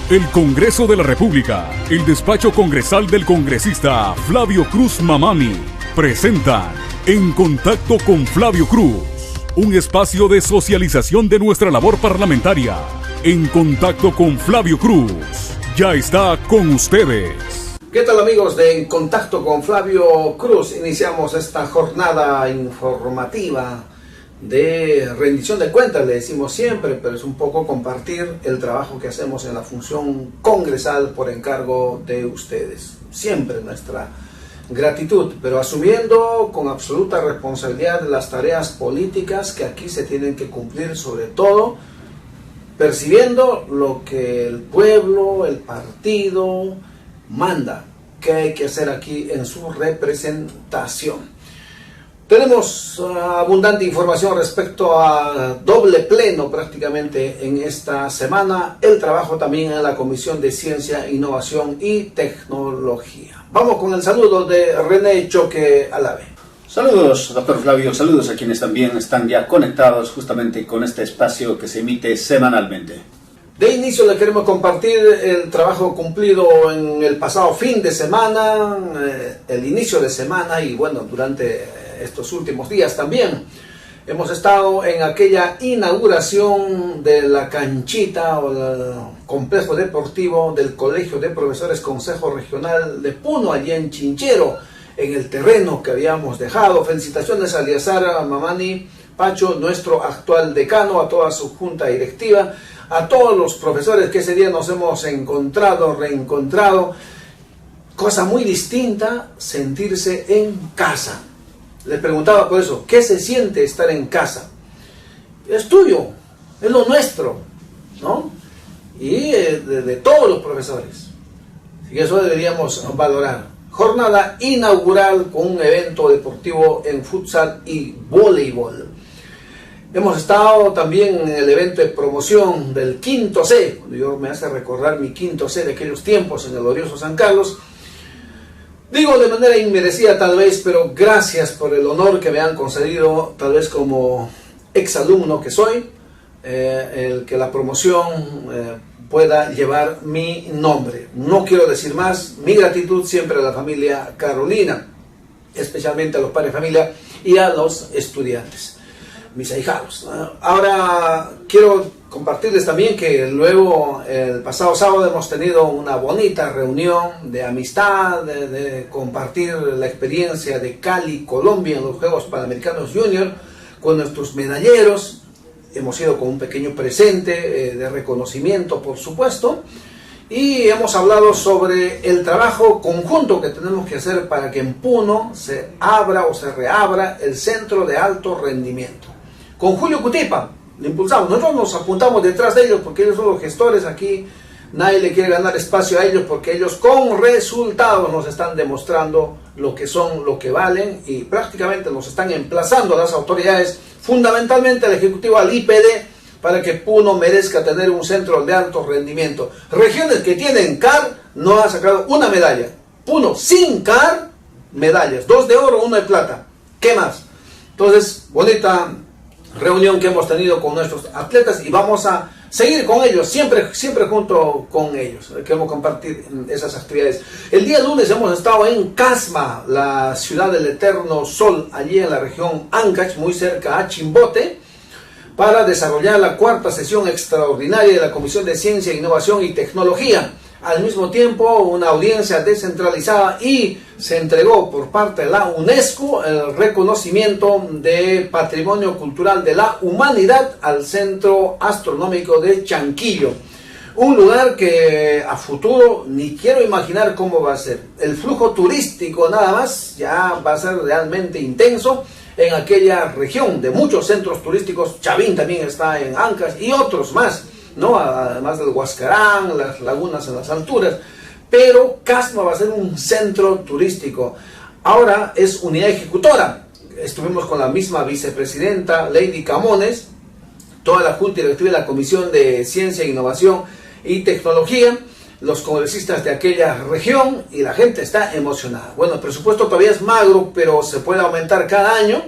El Congreso de la República, el despacho congresal del congresista Flavio Cruz Mamani, presentan En Contacto con Flavio Cruz, un espacio de socialización de nuestra labor parlamentaria. En Contacto con Flavio Cruz, ya está con ustedes. ¿Qué tal, amigos de En Contacto con Flavio Cruz? Iniciamos esta jornada informativa de rendición de cuentas, le decimos siempre, pero es un poco compartir el trabajo que hacemos en la función congresal por encargo de ustedes. Siempre nuestra gratitud, pero asumiendo con absoluta responsabilidad las tareas políticas que aquí se tienen que cumplir, sobre todo percibiendo lo que el pueblo, el partido manda, que hay que hacer aquí en su representación. Tenemos abundante información respecto a doble pleno prácticamente en esta semana, el trabajo también en la Comisión de Ciencia, Innovación y Tecnología. Vamos con el saludo de René Choque Alave. Saludos, doctor Flavio, saludos a quienes también están ya conectados justamente con este espacio que se emite semanalmente. De inicio le queremos compartir el trabajo cumplido en el pasado fin de semana, el inicio de semana y bueno, durante estos últimos días también. Hemos estado en aquella inauguración de la canchita o el complejo deportivo del Colegio de Profesores Consejo Regional de Puno, allí en Chinchero, en el terreno que habíamos dejado. Felicitaciones a Eliazar Mamani Pacho, nuestro actual decano, a toda su junta directiva, a todos los profesores que ese día nos hemos reencontrado. Cosa muy distinta, sentirse en casa. Les preguntaba por eso, ¿qué se siente estar en casa? Es tuyo, es lo nuestro, ¿no? Y de todos los profesores. Y eso deberíamos valorar. Jornada inaugural con un evento deportivo en futsal y voleibol. Hemos estado también en el evento de promoción del quinto C. Yo me hace recordar mi quinto C de aquellos tiempos en el glorioso San Carlos. Digo de manera inmerecida tal vez, pero gracias por el honor que me han concedido, tal vez como exalumno que soy, el que la promoción pueda llevar mi nombre. No quiero decir más, mi gratitud siempre a la familia Carolina, especialmente a los padres de familia y a los estudiantes, mis ahijados. Ahora quiero compartirles también que luego el pasado sábado hemos tenido una bonita reunión de amistad, de compartir la experiencia de Cali, Colombia en los Juegos Panamericanos Junior con nuestros medalleros. Hemos ido con un pequeño presente de reconocimiento, por supuesto, y hemos hablado sobre el trabajo conjunto que tenemos que hacer para que en Puno se abra o se reabra el Centro de Alto Rendimiento. Con Julio Cutipa le impulsamos, nosotros nos apuntamos detrás de ellos porque ellos son los gestores aquí, nadie le quiere ganar espacio a ellos porque ellos con resultados nos están demostrando lo que son, lo que valen y prácticamente nos están emplazando a las autoridades, fundamentalmente al Ejecutivo, al IPD, para que Puno merezca tener un centro de alto rendimiento. Regiones que tienen CAR no han sacado una medalla. Puno sin CAR, medallas, 2 de oro, 1 de plata. ¿Qué más? Entonces, bonita reunión que hemos tenido con nuestros atletas y vamos a seguir con ellos, siempre junto con ellos. Queremos compartir esas actividades. El día lunes hemos estado en Casma, la ciudad del eterno sol, allí en la región Ancash, muy cerca a Chimbote, para desarrollar la 4ª sesión extraordinaria de la Comisión de Ciencia, Innovación y Tecnología. Al mismo tiempo, una audiencia descentralizada y se entregó por parte de la UNESCO el reconocimiento de Patrimonio Cultural de la Humanidad al Centro Astronómico de Chanquillo. Un lugar que a futuro ni quiero imaginar cómo va a ser. El flujo turístico nada más ya va a ser realmente intenso en aquella región de muchos centros turísticos. Chavín también está en Ancash y otros más, ¿no? Además del Huascarán, las lagunas en las alturas, pero Casma va a ser un centro turístico. Ahora es unidad ejecutora. Estuvimos con la misma vicepresidenta Lady Camones, toda la junta directiva de la Comisión de Ciencia, Innovación y Tecnología, los congresistas de aquella región y la gente está emocionada. Bueno, el presupuesto todavía es magro, pero se puede aumentar cada año.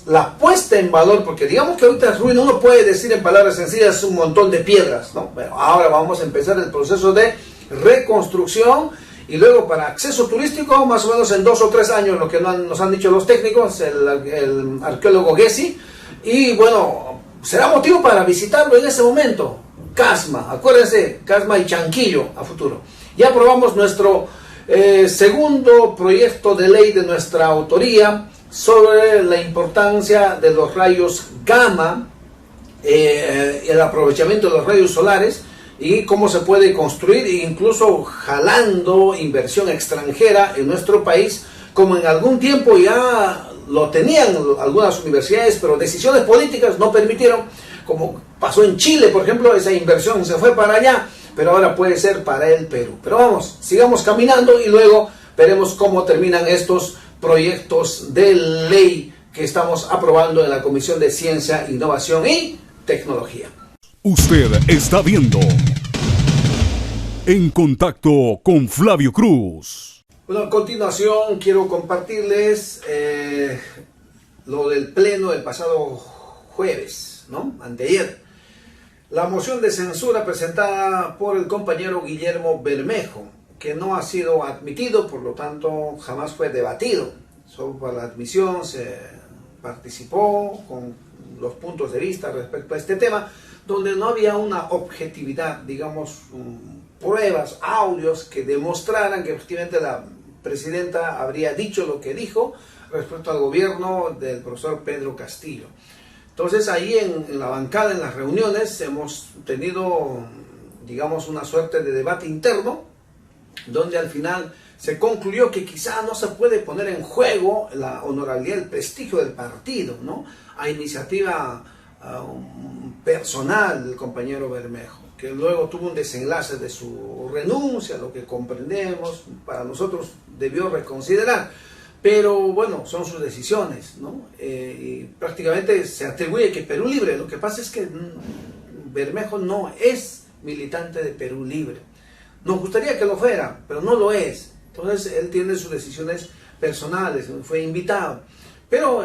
la puesta en valor, porque digamos que ahorita es ruino, uno puede decir en palabras sencillas un montón de piedras, ¿no? Pero ahora vamos a empezar el proceso de reconstrucción y luego para acceso turístico, más o menos en 2 o 3 años, lo que nos han dicho los técnicos, el arqueólogo Gessi, y bueno, será motivo para visitarlo en ese momento. Casma, acuérdense, Casma y Chanquillo a futuro. Ya aprobamos nuestro segundo proyecto de ley de nuestra autoría sobre la importancia de los rayos gamma, el aprovechamiento de los rayos solares y cómo se puede construir, incluso jalando inversión extranjera en nuestro país, como en algún tiempo ya lo tenían algunas universidades, pero decisiones políticas no permitieron, como pasó en Chile, por ejemplo, esa inversión se fue para allá, pero ahora puede ser para el Perú. Pero vamos, sigamos caminando y luego veremos cómo terminan estos proyectos de ley que estamos aprobando en la Comisión de Ciencia, Innovación y Tecnología. Usted está viendo En Contacto con Flavio Cruz. Bueno, a continuación quiero compartirles lo del pleno del pasado jueves, ¿no? Anteayer. La moción de censura presentada por el compañero Guillermo Bermejo, que no ha sido admitido, por lo tanto jamás fue debatido. Solo para la admisión se participó con los puntos de vista respecto a este tema, donde no había una objetividad, digamos, pruebas, audios que demostraran que efectivamente la presidenta habría dicho lo que dijo respecto al gobierno del profesor Pedro Castillo. Entonces ahí en la bancada, en las reuniones, hemos tenido, digamos, una suerte de debate interno, donde al final se concluyó que quizá no se puede poner en juego la honorabilidad, el prestigio del partido, ¿no? A iniciativa personal del compañero Bermejo, que luego tuvo un desenlace de su renuncia, lo que comprendemos, para nosotros debió reconsiderar, pero bueno, son sus decisiones, ¿no? Y prácticamente se atribuye que Perú Libre, lo que pasa es que Bermejo no es militante de Perú Libre. Nos gustaría que lo fuera, pero no lo es. Entonces él tiene sus decisiones personales, fue invitado. Pero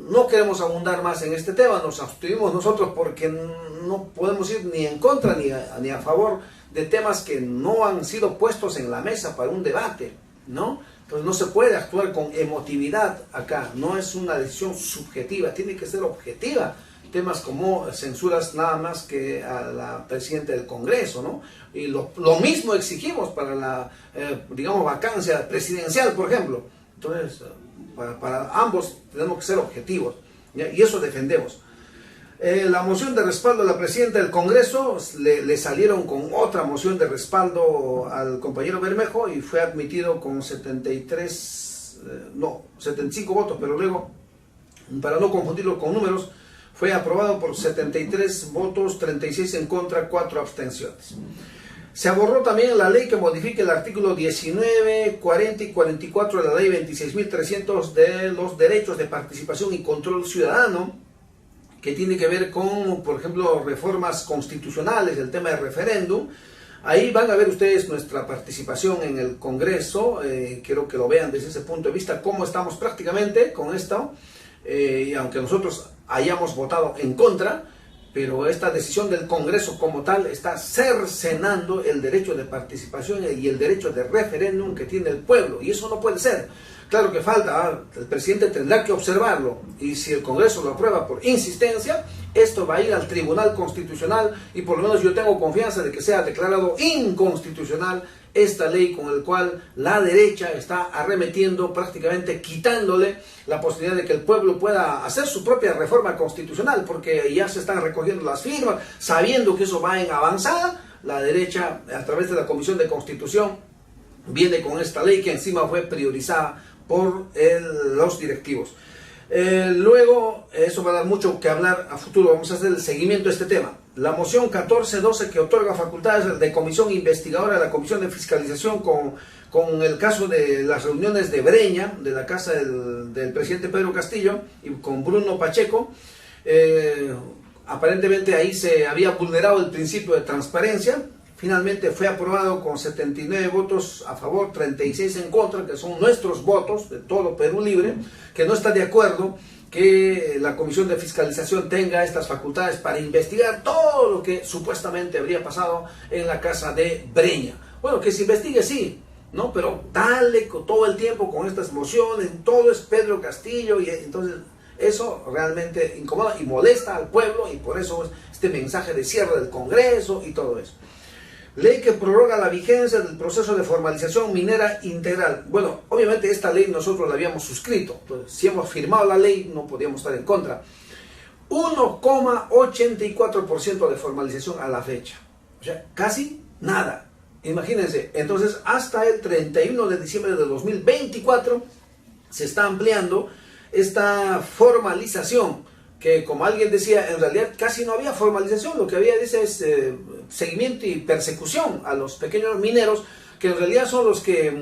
no queremos abundar más en este tema, nos abstuvimos nosotros porque no podemos ir ni en contra ni a favor de temas que no han sido puestos en la mesa para un debate, ¿no? Entonces no se puede actuar con emotividad acá, no es una decisión subjetiva, tiene que ser objetiva. Temas como censuras nada más que a la presidenta del Congreso, ¿no? Y lo mismo exigimos para la, digamos, vacancia presidencial, por ejemplo. Entonces, para ambos tenemos que ser objetivos, ¿ya? Y eso defendemos. La moción de respaldo a la presidenta del Congreso, le salieron con otra moción de respaldo al compañero Bermejo y fue admitido con 75 votos, pero luego, para no confundirlo con números, fue aprobado por 73 votos, 36 en contra, 4 abstenciones. Se abordó también la ley que modifica el artículo 19, 40 y 44 de la ley 26.300 de los derechos de participación y control ciudadano, que tiene que ver con, por ejemplo, reformas constitucionales, el tema del referéndum. Ahí van a ver ustedes nuestra participación en el Congreso, quiero que lo vean desde ese punto de vista, cómo estamos prácticamente con esto, y aunque nosotros hayamos votado en contra, pero esta decisión del Congreso como tal está cercenando el derecho de participación y el derecho de referéndum que tiene el pueblo, y eso no puede ser. Claro que falta, el presidente tendrá que observarlo, y si el Congreso lo aprueba por insistencia, esto va a ir al Tribunal Constitucional, y por lo menos yo tengo confianza de que sea declarado inconstitucional esta ley con la cual la derecha está arremetiendo, prácticamente quitándole la posibilidad de que el pueblo pueda hacer su propia reforma constitucional, porque ya se están recogiendo las firmas, sabiendo que eso va en avanzada. La derecha, a través de la Comisión de Constitución, viene con esta ley que encima fue priorizada por los directivos. Luego, eso va a dar mucho que hablar a futuro, vamos a hacer el seguimiento de este tema. La moción 1412 que otorga facultades de comisión investigadora a la Comisión de Fiscalización con el caso de las reuniones de Breña, de la casa del presidente Pedro Castillo, y con Bruno Pacheco. Aparentemente ahí se había vulnerado el principio de transparencia. Finalmente fue aprobado con 79 votos a favor, 36 en contra, que son nuestros votos de todo Perú Libre, que no está de acuerdo que la Comisión de Fiscalización tenga estas facultades para investigar todo lo que supuestamente habría pasado en la casa de Breña. Bueno, que se investigue, sí, ¿no? Pero dale todo el tiempo con estas mociones, todo es Pedro Castillo, y entonces eso realmente incomoda y molesta al pueblo, y por eso este mensaje de cierre del Congreso y todo eso. Ley que prorroga la vigencia del proceso de formalización minera integral. Bueno, obviamente esta ley nosotros la habíamos suscrito, entonces, si hemos firmado la ley no podíamos estar en contra. 1,84% de formalización a la fecha, o sea, casi nada. Imagínense, entonces hasta el 31 de diciembre de 2024 se está ampliando esta formalización, que como alguien decía, en realidad casi no había formalización, lo que había es seguimiento y persecución a los pequeños mineros, que en realidad son los que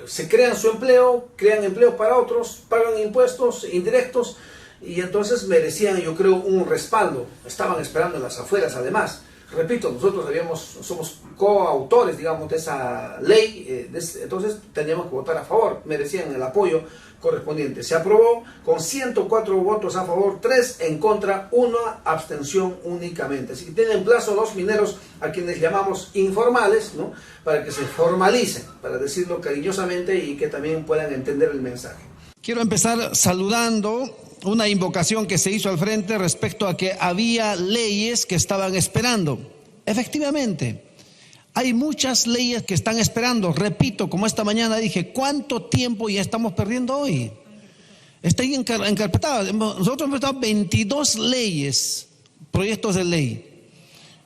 se crean su empleo, crean empleo para otros, pagan impuestos indirectos, y entonces merecían, yo creo, un respaldo. Estaban esperando en las afueras además. Repito, nosotros somos coautores, digamos, de esa ley, entonces teníamos que votar a favor, merecían el apoyo correspondiente. Se aprobó con 104 votos a favor, 3 en contra, 1 abstención únicamente. Así que tienen plazo los mineros, a quienes llamamos informales, ¿no?, para que se formalicen, para decirlo cariñosamente y que también puedan entender el mensaje. Quiero empezar saludando una invocación que se hizo al frente respecto a que había leyes que estaban esperando. Efectivamente, hay muchas leyes que están esperando. Repito, como esta mañana dije, ¿cuánto tiempo ya estamos perdiendo hoy? Está ahí encarpetada. Nosotros hemos dado 22 leyes, proyectos de ley.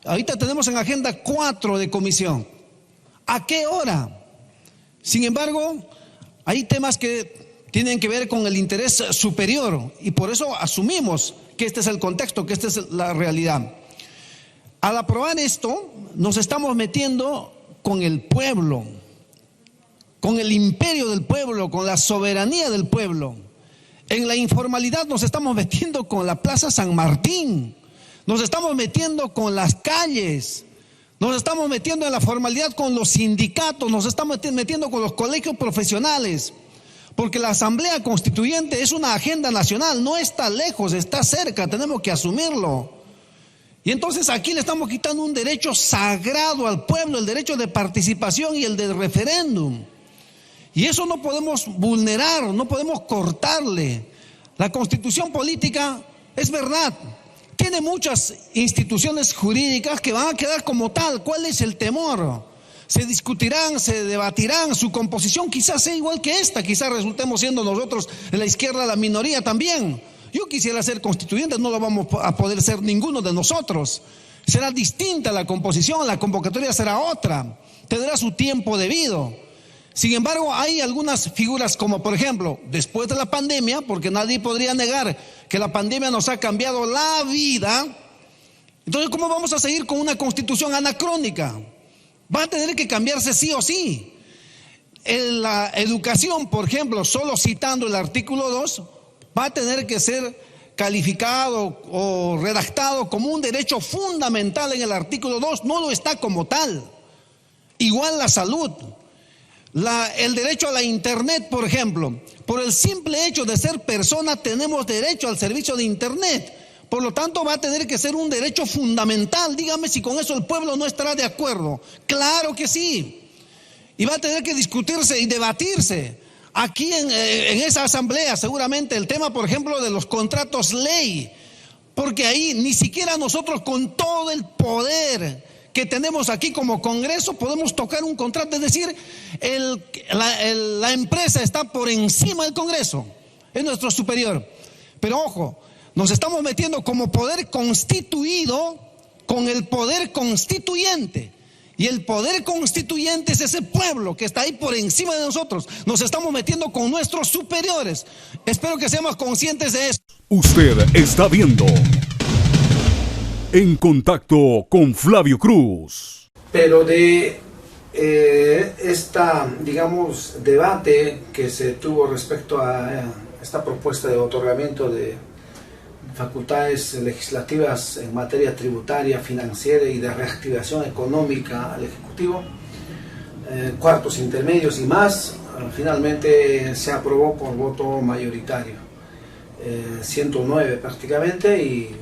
Ahorita tenemos en agenda 4 de comisión. ¿A qué hora? Sin embargo, hay temas que tienen que ver con el interés superior, y por eso asumimos que este es el contexto, que esta es la realidad. Al aprobar esto, nos estamos metiendo con el pueblo, con el imperio del pueblo, con la soberanía del pueblo. En la informalidad nos estamos metiendo con la Plaza San Martín, nos estamos metiendo con las calles, nos estamos metiendo en la formalidad con los sindicatos, nos estamos metiendo con los colegios profesionales. Porque la Asamblea Constituyente es una agenda nacional, no está lejos, está cerca, tenemos que asumirlo. Y entonces aquí le estamos quitando un derecho sagrado al pueblo, el derecho de participación y el de referéndum. Y eso no podemos vulnerar, no podemos cortarle. La Constitución política, es verdad, tiene muchas instituciones jurídicas que van a quedar como tal. ¿Cuál es el temor? Se discutirán, se debatirán, su composición quizás sea igual que esta, quizás resultemos siendo nosotros en la izquierda la minoría también. Yo quisiera ser constituyente, no lo vamos a poder ser ninguno de nosotros. Será distinta la composición, la convocatoria será otra, tendrá su tiempo debido. Sin embargo, hay algunas figuras como, por ejemplo, después de la pandemia, porque nadie podría negar que la pandemia nos ha cambiado la vida. Entonces, ¿cómo vamos a seguir con una constitución anacrónica? Va a tener que cambiarse sí o sí. En la educación, por ejemplo, solo citando el artículo 2, va a tener que ser calificado o redactado como un derecho fundamental en el artículo 2, no lo está como tal. Igual la salud, el derecho a la internet, por ejemplo, por el simple hecho de ser persona tenemos derecho al servicio de internet. Por lo tanto, va a tener que ser un derecho fundamental. Dígame si con eso el pueblo no estará de acuerdo. Claro que sí. Y va a tener que discutirse y debatirse. Aquí en esa asamblea, seguramente el tema, por ejemplo, de los contratos ley. Porque ahí ni siquiera nosotros, con todo el poder que tenemos aquí como Congreso, podemos tocar un contrato. Es decir, la empresa está por encima del Congreso. Es nuestro superior. Pero ojo, nos estamos metiendo como poder constituido con el poder constituyente. Y el poder constituyente es ese pueblo que está ahí por encima de nosotros. Nos estamos metiendo con nuestros superiores. Espero que seamos conscientes de eso. Usted está viendo En Contacto con Flavio Cruz. Pero de digamos, debate que se tuvo respecto a esta propuesta de otorgamiento de facultades legislativas en materia tributaria, financiera y de reactivación económica al Ejecutivo, cuartos intermedios y más, finalmente se aprobó por voto mayoritario. 109 prácticamente, y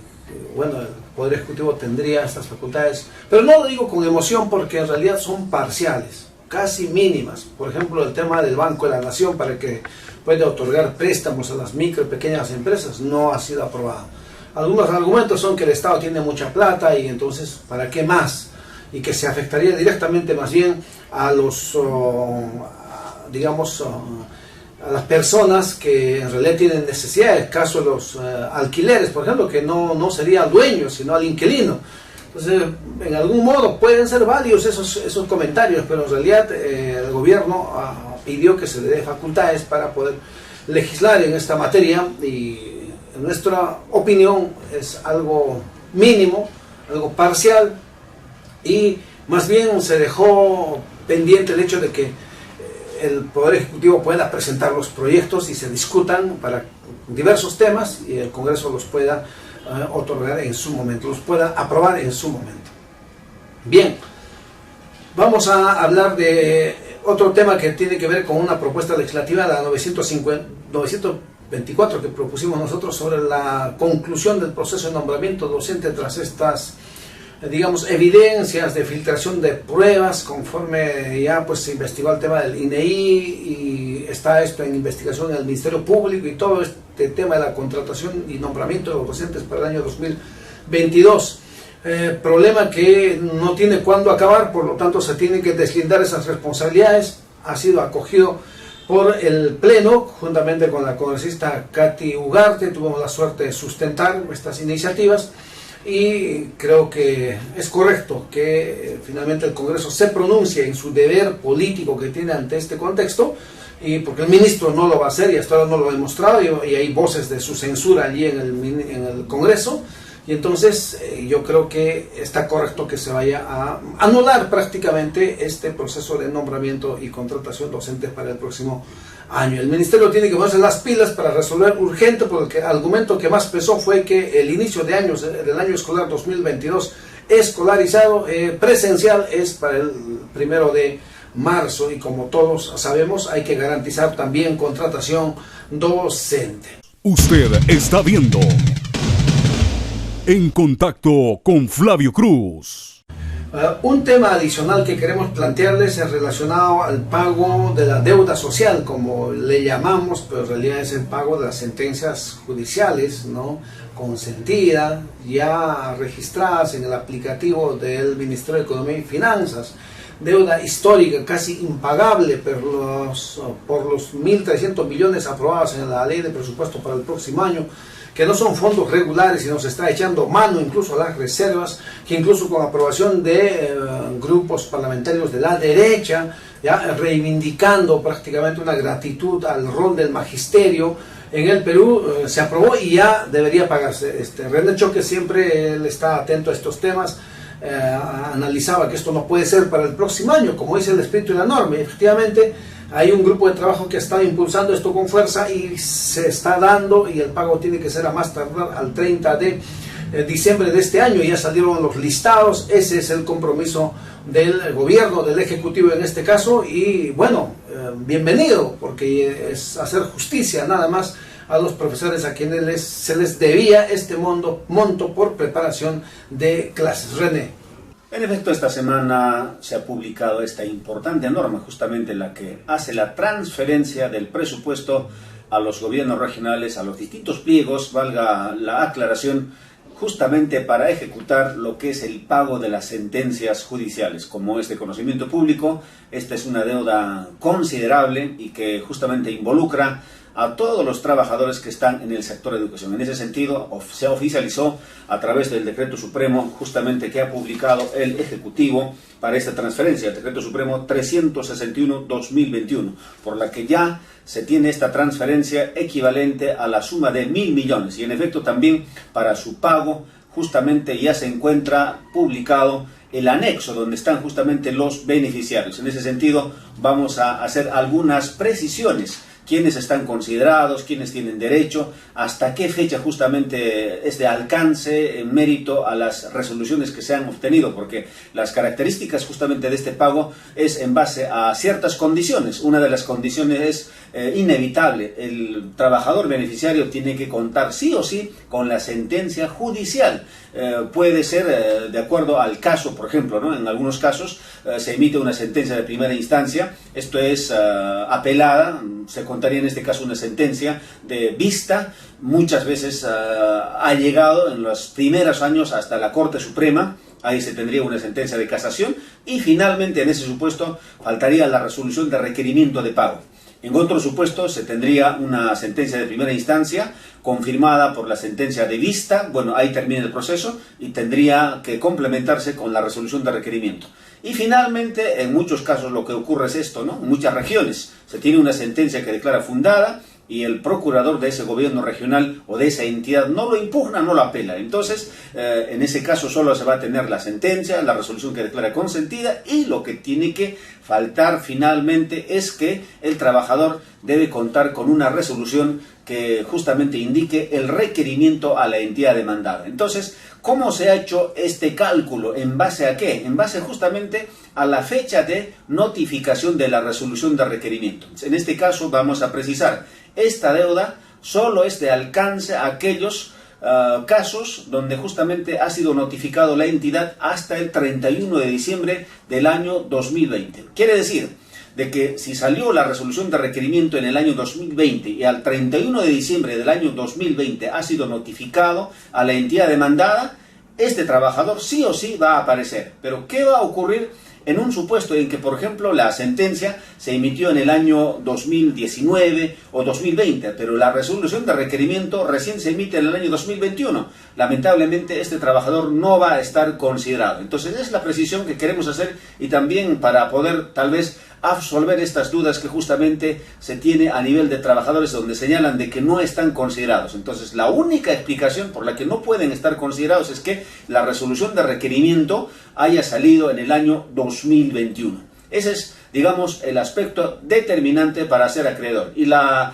bueno, el Poder Ejecutivo tendría estas facultades, pero no lo digo con emoción porque en realidad son parciales, casi mínimas. Por ejemplo, el tema del Banco de la Nación para que pueda otorgar préstamos a las micro y pequeñas empresas no ha sido aprobado. Algunos argumentos son que el Estado tiene mucha plata y entonces ¿para qué más? Y que se afectaría directamente más bien a los, digamos, a las personas que en realidad tienen necesidades, caso de los alquileres, por ejemplo, que no sería al dueño, sino al inquilino. Entonces, en algún modo pueden ser válidos esos comentarios, pero en realidad el gobierno pidió que se le dé facultades para poder legislar en esta materia, y en nuestra opinión es algo mínimo, algo parcial, y más bien se dejó pendiente el hecho de que el Poder Ejecutivo pueda presentar los proyectos y se discutan para diversos temas y el Congreso los pueda otorgar en su momento, los pueda aprobar en su momento. Bien, vamos a hablar de otro tema que tiene que ver con una propuesta legislativa, la 924 que propusimos nosotros, sobre la conclusión del proceso de nombramiento docente tras estas, digamos, evidencias de filtración de pruebas, conforme ya pues se investigó el tema del INEI y está esto en investigación en el Ministerio Público y todo este tema de la contratación y nombramiento de los docentes para el año 2022. Problema que no tiene cuándo acabar, por lo tanto se tienen que deslindar esas responsabilidades. Ha sido acogido por el Pleno, juntamente con la congresista Katy Ugarte. Tuvimos la suerte de sustentar estas iniciativas y creo que es correcto que finalmente el Congreso se pronuncie en su deber político que tiene ante este contexto, y porque el ministro no lo va a hacer y hasta ahora no lo ha demostrado, y hay voces de su censura allí en el Congreso, y entonces yo creo que está correcto que se vaya a anular prácticamente este proceso de nombramiento y contratación docente para el próximo año. El ministerio tiene que ponerse las pilas para resolver urgente, porque el argumento que más pesó fue que el inicio de años del año escolar 2022 escolarizado presencial es para el 1 de marzo, y como todos sabemos hay que garantizar también contratación docente. Usted está viendo En Contacto con Flavio Cruz. Un tema adicional que queremos plantearles es relacionado al pago de la deuda social, como le llamamos, pero en realidad es el pago de las sentencias judiciales, ¿no?, consentidas, ya registradas en el aplicativo del Ministerio de Economía y Finanzas. Deuda histórica, casi impagable por los 1.300 millones aprobados en la ley de presupuesto para el próximo año, que no son fondos regulares, sino se está echando mano incluso a las reservas, que incluso con aprobación de grupos parlamentarios de la derecha, ya reivindicando prácticamente una gratitud al rol del magisterio en el Perú, se aprobó y ya debería pagarse. René Choque siempre él está atento a estos temas, analizaba que esto no puede ser para el próximo año, como dice el espíritu de la norma, y efectivamente hay un grupo de trabajo que está impulsando esto con fuerza y se está dando, y el pago tiene que ser a más tardar al 30 de diciembre de este año. Ya salieron los listados, ese es el compromiso del gobierno, del ejecutivo en este caso, y bueno, bienvenido, porque es hacer justicia nada más a los profesores a quienes se les debía este monto por preparación de clases. René. En efecto, esta semana se ha publicado esta importante norma, justamente la que hace la transferencia del presupuesto a los gobiernos regionales, a los distintos pliegos, valga la aclaración, justamente para ejecutar lo que es el pago de las sentencias judiciales. Como es de conocimiento público, esta es una deuda considerable y que justamente involucra a todos los trabajadores que están en el sector de educación. En ese sentido, se oficializó a través del Decreto Supremo, justamente que ha publicado el Ejecutivo para esta transferencia, el Decreto Supremo 361-2021, por la que ya se tiene esta transferencia equivalente a la suma de 1.000 millones, y en efecto también para su pago justamente ya se encuentra publicado el anexo donde están justamente los beneficiarios. En ese sentido vamos a hacer algunas precisiones quiénes están considerados, quiénes tienen derecho, hasta qué fecha justamente es de alcance en mérito a las resoluciones que se han obtenido, porque las características justamente de este pago es en base a ciertas condiciones. Una de las condiciones es inevitable, el trabajador beneficiario tiene que contar sí o sí con la sentencia judicial. Puede ser de acuerdo al caso, por ejemplo, ¿no? En algunos casos se emite una sentencia de primera instancia, esto es apelada, se contaría en este caso una sentencia de vista, muchas veces ha llegado en los primeros años hasta la Corte Suprema. Ahí se tendría una sentencia de casación y finalmente en ese supuesto faltaría la resolución de requerimiento de pago. En otro supuesto se tendría una sentencia de primera instancia confirmada por la sentencia de vista, bueno, ahí termina el proceso y tendría que complementarse con la resolución de requerimiento. Y finalmente, en muchos casos lo que ocurre es esto, ¿no? En muchas regiones se tiene una sentencia que declara fundada y el procurador de ese gobierno regional o de esa entidad no lo impugna, no lo apela. Entonces, en ese caso solo se va a tener la sentencia, la resolución que declara consentida, y lo que tiene que faltar finalmente es que el trabajador debe contar con una resolución que justamente indique el requerimiento a la entidad demandada. Entonces, ¿cómo se ha hecho este cálculo? ¿En base a qué? En base justamente a la fecha de notificación de la resolución de requerimiento. En este caso vamos a precisar, esta deuda solo es de alcance a aquellos casos donde justamente ha sido notificado la entidad hasta el 31 de diciembre del año 2020. Quiere decir de que si salió la resolución de requerimiento en el año 2020 y al 31 de diciembre del año 2020 ha sido notificado a la entidad demandada, este trabajador sí o sí va a aparecer. Pero ¿qué va a ocurrir en un supuesto en que, por ejemplo, la sentencia se emitió en el año 2019 o 2020, pero la resolución de requerimiento recién se emite en el año 2021? Lamentablemente, este trabajador no va a estar considerado. Entonces, es la precisión que queremos hacer y también para poder, tal vez, absolver estas dudas que justamente se tiene a nivel de trabajadores donde señalan de que no están considerados. Entonces, la única explicación por la que no pueden estar considerados es que la resolución de requerimiento haya salido en el año 2021. Ese es, digamos, el aspecto determinante para ser acreedor. Y la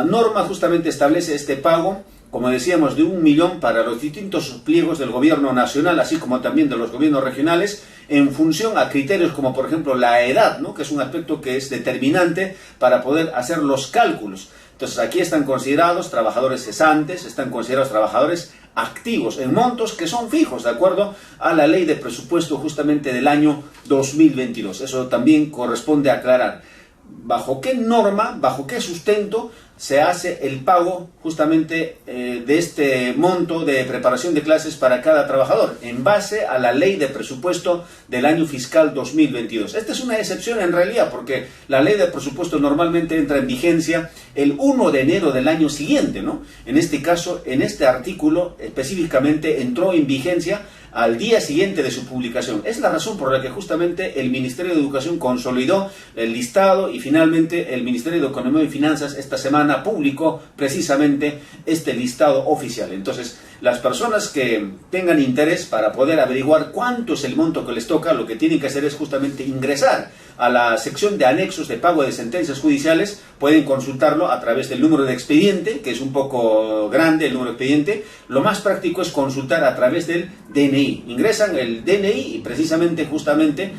norma justamente establece este pago, como decíamos, de 1 millón para los distintos pliegos del gobierno nacional, así como también de los gobiernos regionales, en función a criterios como, por ejemplo, la edad, ¿no? Que es un aspecto que es determinante para poder hacer los cálculos. Entonces, aquí están considerados trabajadores cesantes, están considerados trabajadores activos en montos que son fijos, de acuerdo a la ley de presupuesto justamente del año 2022. Eso también corresponde aclarar. ¿Bajo qué norma, bajo qué sustento se hace el pago justamente de este monto de preparación de clases para cada trabajador? En base a la ley de presupuesto del año fiscal 2022. Esta es una excepción en realidad, porque la ley de presupuesto normalmente entra en vigencia el 1 de enero del año siguiente, ¿no? En este caso, en este artículo específicamente entró en vigencia al día siguiente de su publicación. Es la razón por la que justamente el Ministerio de Educación consolidó el listado y finalmente el Ministerio de Economía y Finanzas esta semana publicó precisamente este listado oficial. Entonces, las personas que tengan interés para poder averiguar cuánto es el monto que les toca, lo que tienen que hacer es justamente ingresar a la sección de anexos de pago de sentencias judiciales. Pueden consultarlo a través del número de expediente, que es un poco grande el número de expediente. Lo más práctico es consultar a través del DNI. Ingresan el DNI y precisamente justamente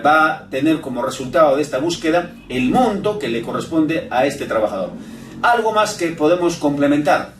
va a tener como resultado de esta búsqueda el monto que le corresponde a este trabajador. Algo más que podemos complementar.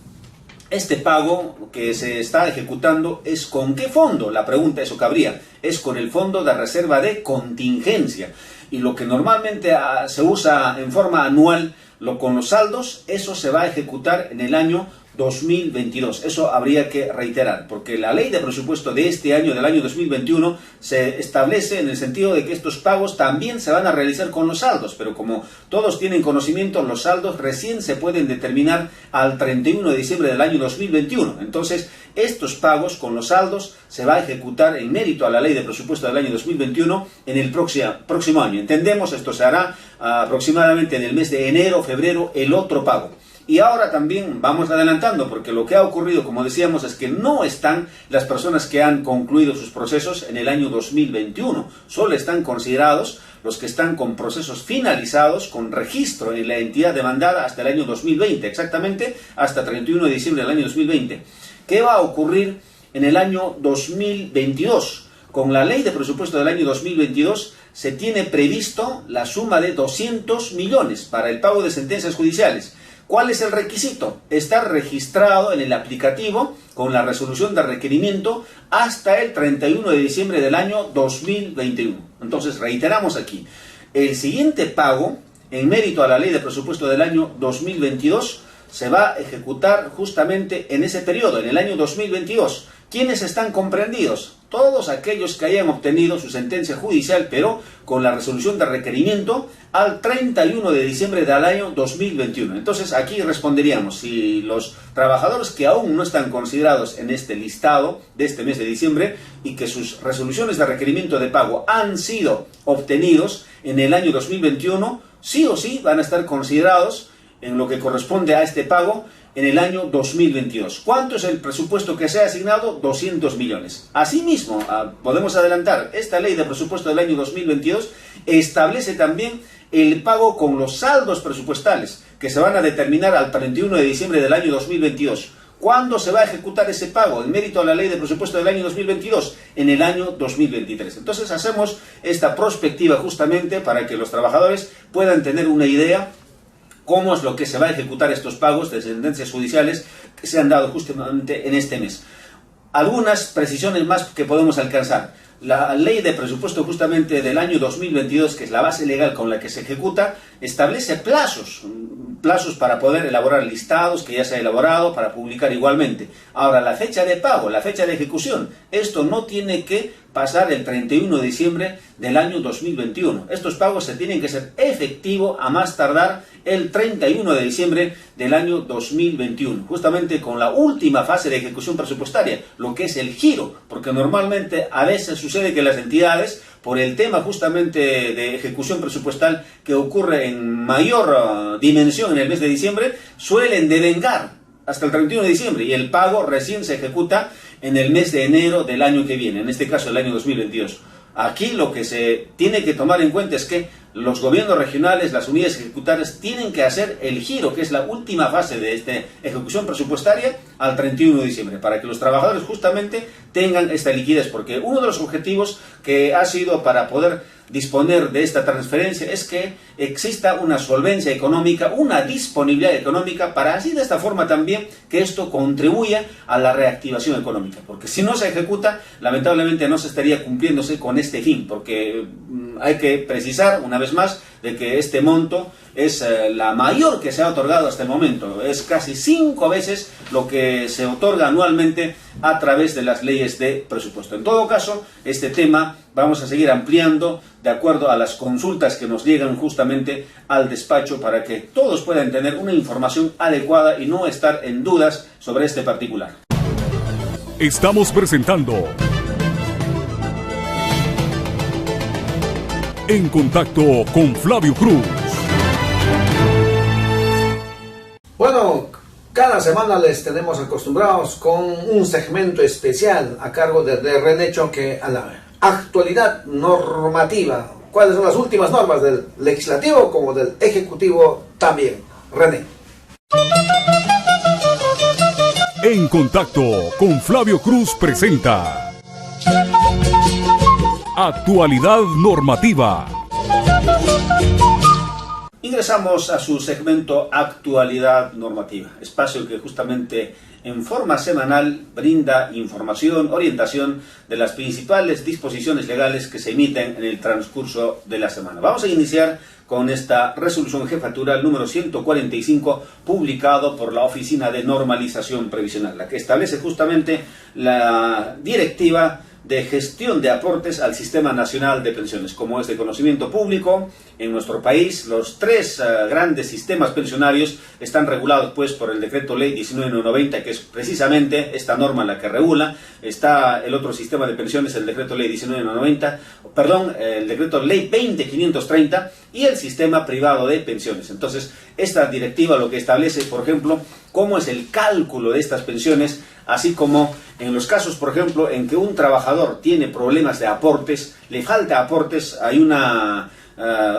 Este pago que se está ejecutando es ¿con qué fondo? La pregunta, eso cabría, es con el Fondo de Reserva de Contingencia. Y lo que normalmente se usa en forma anual, con los saldos, eso se va a ejecutar en el año 2022. Eso habría que reiterar, porque la ley de presupuesto de este año, del año 2021, se establece en el sentido de que estos pagos también se van a realizar con los saldos, pero como todos tienen conocimiento, los saldos recién se pueden determinar al 31 de diciembre del año 2021. Entonces, estos pagos con los saldos se va a ejecutar en mérito a la ley de presupuesto del año 2021 en el próximo año. Entendemos, esto se hará aproximadamente en el mes de enero, febrero, el otro pago. Y ahora también vamos adelantando, porque lo que ha ocurrido, como decíamos, es que no están las personas que han concluido sus procesos en el año 2021. Solo están considerados los que están con procesos finalizados, con registro en la entidad demandada hasta el año 2020, exactamente hasta 31 de diciembre del año 2020. ¿Qué va a ocurrir en el año 2022? Con la ley de presupuesto del año 2022 se tiene previsto la suma de 200 millones para el pago de sentencias judiciales. ¿Cuál es el requisito? Estar registrado en el aplicativo con la resolución de requerimiento hasta el 31 de diciembre del año 2021. Entonces, reiteramos aquí, el siguiente pago, en mérito a la ley de presupuesto del año 2022, se va a ejecutar justamente en ese periodo, en el año 2022. ¿Quiénes están comprendidos? Todos aquellos que hayan obtenido su sentencia judicial, pero con la resolución de requerimiento al 31 de diciembre del año 2021. Entonces, aquí responderíamos, si los trabajadores que aún no están considerados en este listado de este mes de diciembre y que sus resoluciones de requerimiento de pago han sido obtenidos en el año 2021, sí o sí van a estar considerados en lo que corresponde a este pago en el año 2022. ¿Cuánto es el presupuesto que se ha asignado? 200 millones. Asimismo, podemos adelantar, esta ley de presupuesto del año 2022 establece también el pago con los saldos presupuestales que se van a determinar al 31 de diciembre del año 2022. ¿Cuándo se va a ejecutar ese pago? En mérito a la ley de presupuesto del año 2022, en el año 2023. Entonces hacemos esta prospectiva justamente para que los trabajadores puedan tener una idea cómo es lo que se va a ejecutar estos pagos de sentencias judiciales que se han dado justamente en este mes. Algunas precisiones más que podemos alcanzar. La ley de presupuesto justamente del año 2022, que es la base legal con la que se ejecuta, establece plazos para poder elaborar listados que ya se ha elaborado, para publicar igualmente. Ahora, la fecha de pago, la fecha de ejecución, esto no tiene que pasar el 31 de diciembre del año 2021. Estos pagos se tienen que ser efectivos a más tardar el 31 de diciembre del año 2021, justamente con la última fase de ejecución presupuestaria, lo que es el giro, porque normalmente a veces sucede que las entidades, por el tema justamente de ejecución presupuestal que ocurre en mayor dimensión en el mes de diciembre, suelen devengar hasta el 31 de diciembre y el pago recién se ejecuta en el mes de enero del año que viene, en este caso el año 2022. Aquí lo que se tiene que tomar en cuenta es que los gobiernos regionales, las unidades ejecutarias, tienen que hacer el giro, que es la última fase de esta ejecución presupuestaria, al 31 de diciembre, para que los trabajadores justamente tengan esta liquidez, porque uno de los objetivos que ha sido para poder disponer de esta transferencia es que exista una solvencia económica, una disponibilidad económica, para así de esta forma también que esto contribuya a la reactivación económica, porque si no se ejecuta, lamentablemente no se estaría cumpliéndose con este fin, porque hay que precisar una vez más de que este monto es la mayor que se ha otorgado hasta el momento, es casi 5 veces lo que se otorga anualmente a través de las leyes de presupuesto. En todo caso, este tema vamos a seguir ampliando de acuerdo a las consultas que nos llegan justamente al despacho para que todos puedan tener una información adecuada y no estar en dudas sobre este particular. Estamos presentando En Contacto con Flavio Cruz. Bueno, cada semana les tenemos acostumbrados con un segmento especial a cargo de René Choque a la actualidad normativa. ¿Cuáles son las últimas normas del legislativo como del ejecutivo también? René. En Contacto con Flavio Cruz presenta Actualidad normativa. Ingresamos a su segmento Actualidad normativa, espacio que justamente en forma semanal brinda información, orientación de las principales disposiciones legales que se emiten en el transcurso de la semana. Vamos a iniciar con esta resolución jefatura número 145, publicado por la Oficina de Normalización Previsional, la que establece justamente la directiva de gestión de aportes al Sistema Nacional de Pensiones. Como es de conocimiento público, en nuestro país los tres grandes sistemas pensionarios están regulados pues por el Decreto Ley 1990, que es precisamente esta norma la que regula. Está el otro sistema de pensiones, el Decreto Ley 1990, el Decreto Ley 20530 y el sistema privado de pensiones. Entonces, esta directiva lo que establece, por ejemplo, cómo es el cálculo de estas pensiones, así como en los casos, por ejemplo, en que un trabajador tiene problemas de aportes, le falta aportes, hay una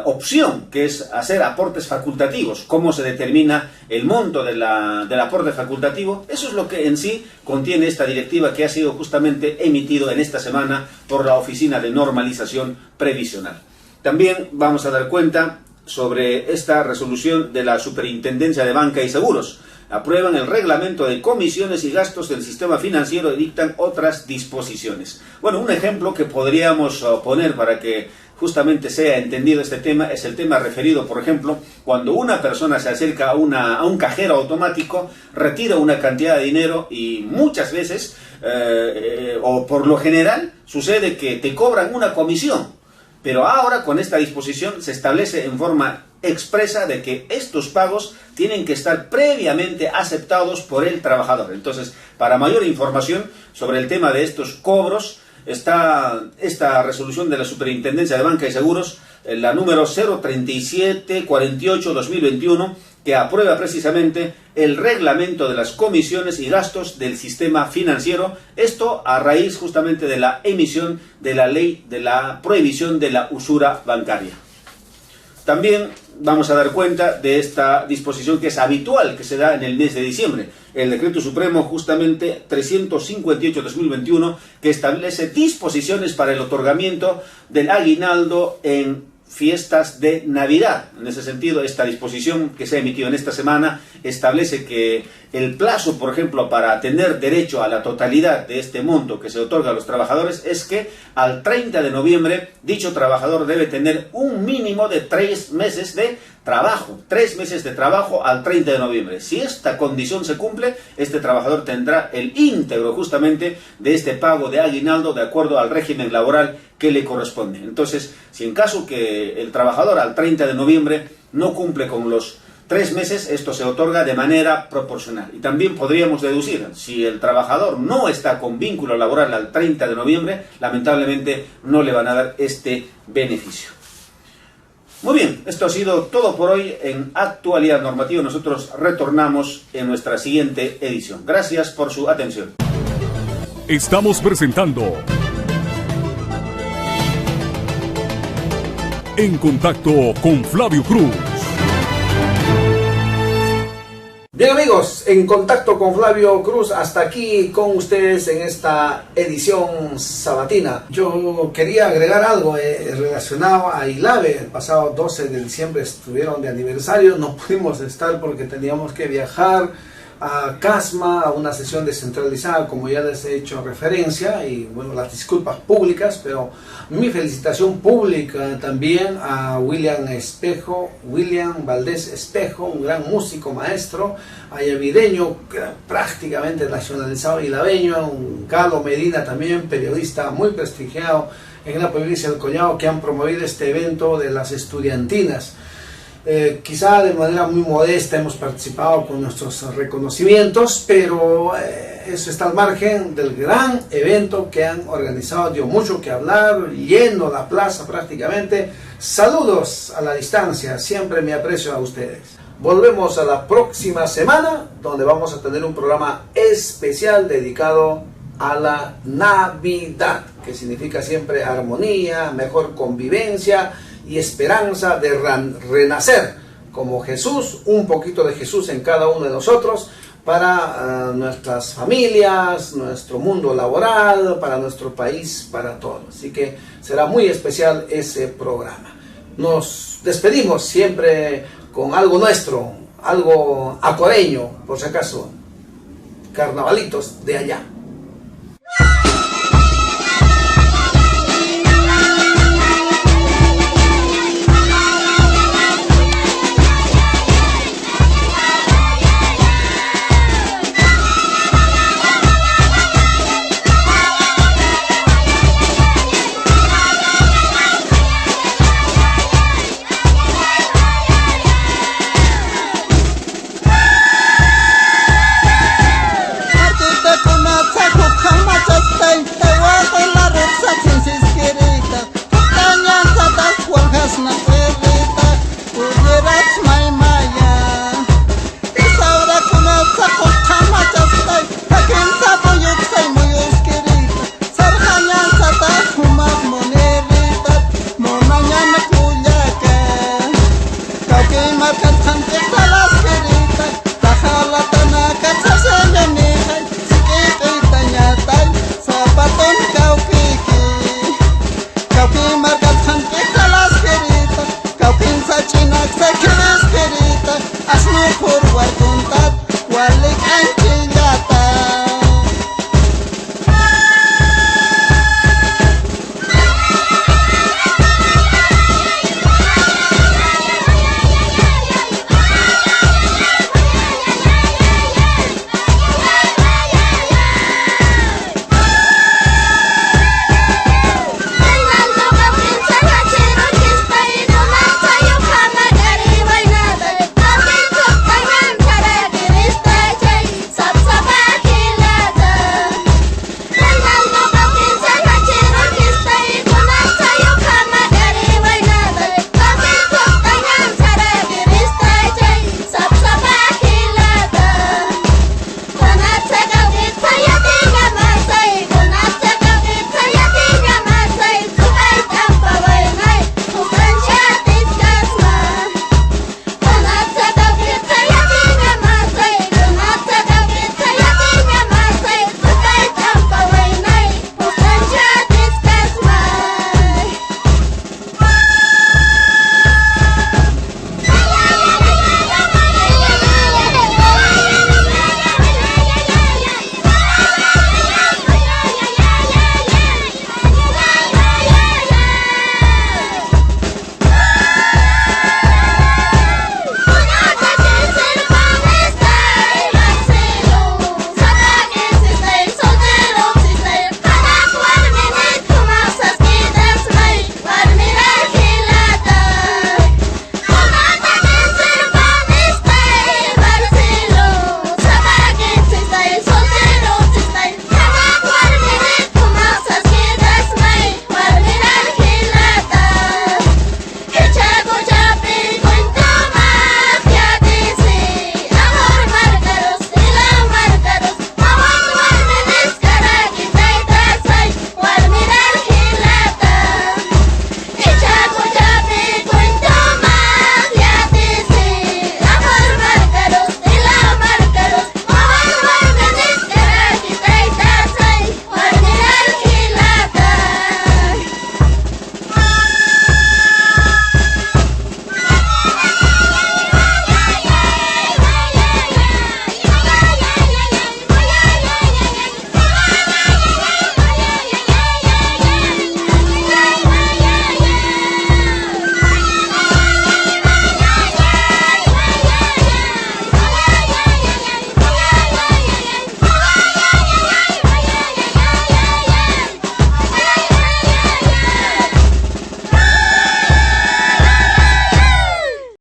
opción que es hacer aportes facultativos. ¿Cómo se determina el monto del aporte facultativo? Eso es lo que en sí contiene esta directiva, que ha sido justamente emitido en esta semana por la Oficina de Normalización Previsional. También vamos a dar cuenta sobre esta resolución de la Superintendencia de Banca y Seguros. Aprueban el reglamento de comisiones y gastos del sistema financiero y dictan otras disposiciones. Bueno, un ejemplo que podríamos poner para que justamente sea entendido este tema es el tema referido, por ejemplo, cuando una persona se acerca a un cajero automático, retira una cantidad de dinero y muchas veces, o por lo general, sucede que te cobran una comisión. Pero ahora con esta disposición se establece en forma expresa de que estos pagos tienen que estar previamente aceptados por el trabajador. Entonces, para mayor información sobre el tema de estos cobros, está esta resolución de la Superintendencia de Banca y Seguros, la número 03748-2021, que aprueba precisamente el reglamento de las comisiones y gastos del sistema financiero. Esto a raíz justamente de la emisión de la ley de la prohibición de la usura bancaria. También vamos a dar cuenta de esta disposición que es habitual, que se da en el mes de diciembre. El Decreto Supremo justamente 358-2021, que establece disposiciones para el otorgamiento del aguinaldo en fiestas de Navidad. En ese sentido, esta disposición que se ha emitido en esta semana establece que el plazo, por ejemplo, para tener derecho a la totalidad de este monto que se otorga a los trabajadores es que al 30 de noviembre dicho trabajador debe tener un mínimo de 3 meses de trabajo. 3 meses de trabajo al 30 de noviembre. Si esta condición se cumple, este trabajador tendrá el íntegro justamente de este pago de aguinaldo de acuerdo al régimen laboral que le corresponde. Entonces, si en caso que el trabajador al 30 de noviembre no cumple con los 3 meses, esto se otorga de manera proporcional. Y también podríamos deducir, si el trabajador no está con vínculo laboral al 30 de noviembre, lamentablemente no le van a dar este beneficio. Muy bien, esto ha sido todo por hoy en Actualidad Normativa. Nosotros retornamos en nuestra siguiente edición. Gracias por su atención. Estamos presentando En Contacto con Flavio Cruz. Bien amigos, En Contacto con Flavio Cruz, hasta aquí con ustedes en esta edición sabatina. Yo quería agregar algo relacionado a ILABE. El pasado 12 de diciembre estuvieron de aniversario, no pudimos estar porque teníamos que viajar a Casma, a una sesión descentralizada, como ya les he hecho referencia, y bueno, las disculpas públicas, pero mi felicitación pública también a William Valdés Espejo, un gran músico, maestro, ayavideño, prácticamente nacionalizado ilabeño, un Galo Medina también, periodista muy prestigiado en la provincia del Collao, que han promovido este evento de las estudiantinas. Quizá de manera muy modesta hemos participado con nuestros reconocimientos, pero eso está al margen del gran evento que han organizado. Dio mucho que hablar, lleno la plaza prácticamente. Saludos a la distancia, siempre mi aprecio a ustedes. Volvemos a la próxima semana, donde vamos a tener un programa especial dedicado a la Navidad, que significa siempre armonía, mejor convivencia y esperanza de renacer como Jesús, un poquito de Jesús en cada uno de nosotros, para nuestras familias, nuestro mundo laboral, para nuestro país, para todos. Así que será muy especial ese programa. Nos despedimos siempre con algo nuestro, algo acoreño, por si acaso, carnavalitos de allá.